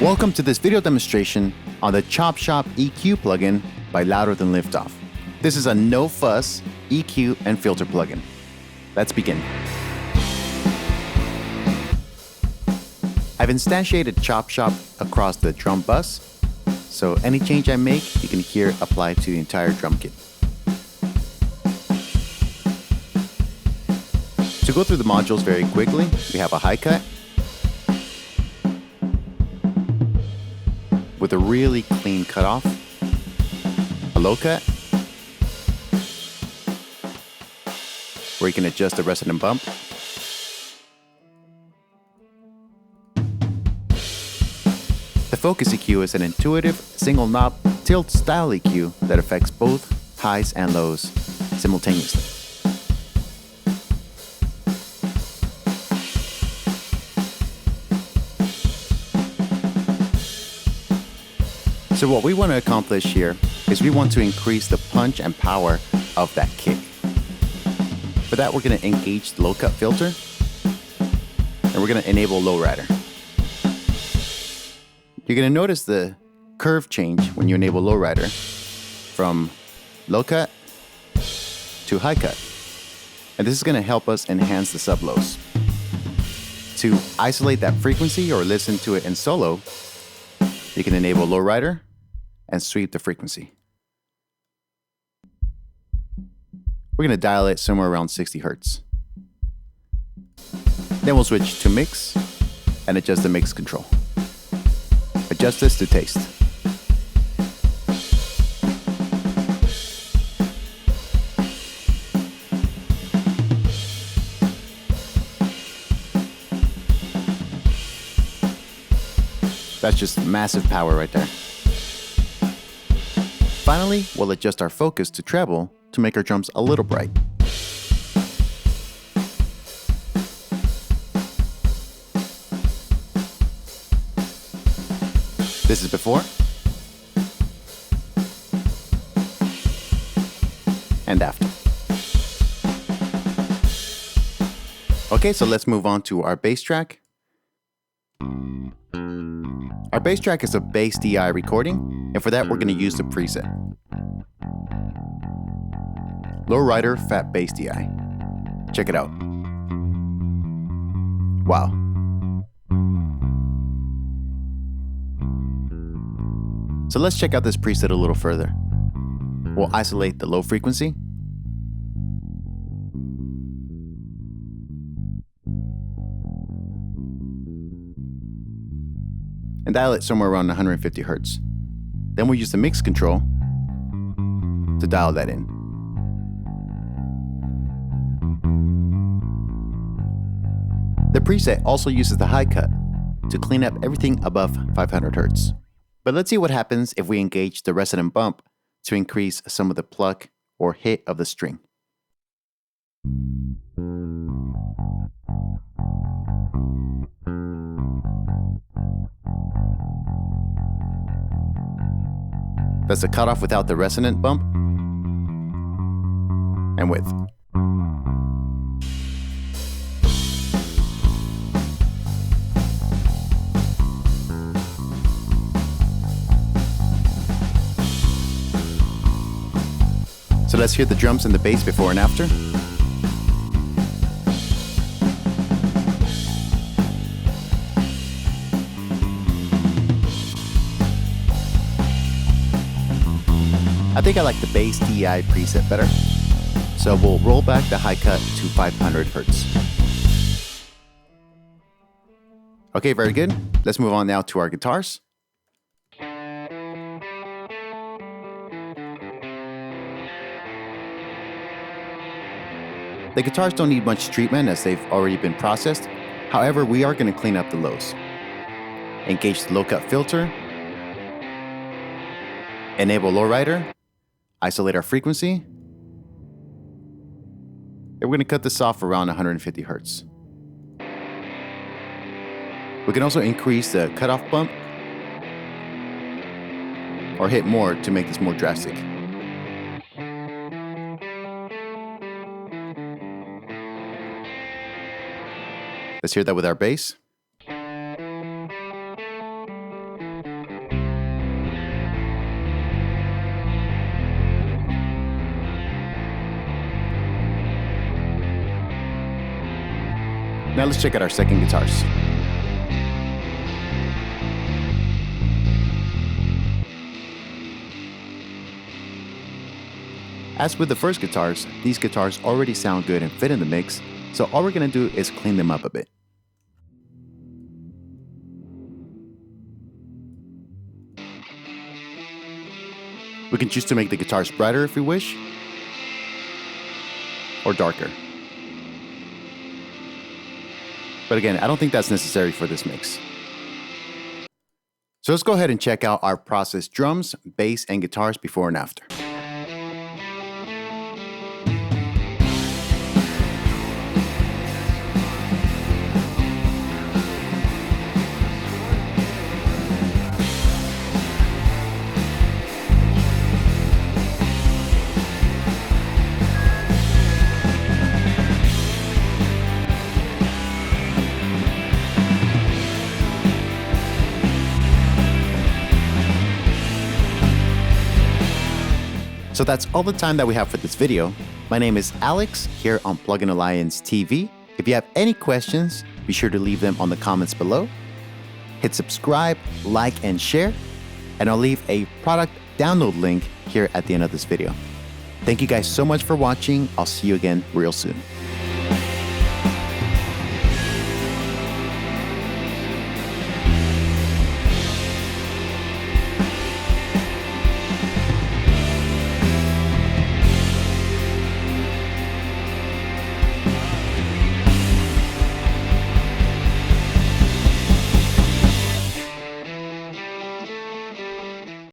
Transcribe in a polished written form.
Welcome to this video demonstration on the Chop Shop EQ plugin by Louder Than Liftoff. This is a no-fuss EQ and filter plugin. Let's begin. I've instantiated Chop Shop across the drum bus, so any change I make, you can hear applied to the entire drum kit. To go through the modules very quickly, we have a high cut with a really clean cutoff, a low cut, where you can adjust the resonant bump, the focus EQ is an intuitive single knob tilt style EQ that affects both highs and lows simultaneously. So what we want to accomplish here is we want to increase the punch and power of that kick. For that, we're going to engage the low cut filter and we're going to enable lowrider. You're going to notice the curve change when you enable lowrider from low cut to high cut. And this is going to help us enhance the sub lows. To isolate that frequency or listen to it in solo, you can enable lowrider and sweep the frequency. We're going to dial it somewhere around 60 Hertz. Then we'll switch to mix and adjust the mix control. Adjust this to taste. That's just massive power right there. Finally, we'll adjust our focus to treble to make our drums a little bright. This is before and after. Okay, so let's move on to our bass track. Our bass track is a bass DI recording, and for that we're going to use the preset Lowrider Fat Bass DI. Check it out. Wow. So let's check out this preset a little further. We'll isolate the low frequency. And dial it somewhere around 150 Hertz. Then we'll use the mix control to dial that in. The preset also uses the high cut to clean up everything above 500 Hertz. But let's see what happens if we engage the resonant bump to increase some of the pluck or hit of the string. That's the cutoff without the resonant bump and width. So let's hear the drums and the bass before and after. I think I like the bass DI preset better, so we'll roll back the high cut to 500 Hertz. Okay, very good. Let's move on now to our guitars. The guitars don't need much treatment as they've already been processed. However, we are going to clean up the lows. Engage the low cut filter. Enable lowrider. Isolate our frequency. And we're going to cut this off around 150 Hertz. We can also increase the cutoff bump or hit more to make this more drastic. Let's hear that with our bass. Now let's check out our second guitars. As with the first guitars, these guitars already sound good and fit in the mix, so all we're going to do is clean them up a bit. We can choose to make the guitars brighter if we wish, or darker. But again, I don't think that's necessary for this mix. So let's go ahead and check out our processed drums, bass, and guitars before and after. So that's all the time that we have for this video. My name is Alex here on Plugin Alliance TV. If you have any questions, be sure to leave them on the comments below. Hit subscribe, like, and share, and I'll leave a product download link here at the end of this video. Thank you guys so much for watching. I'll see you again real soon.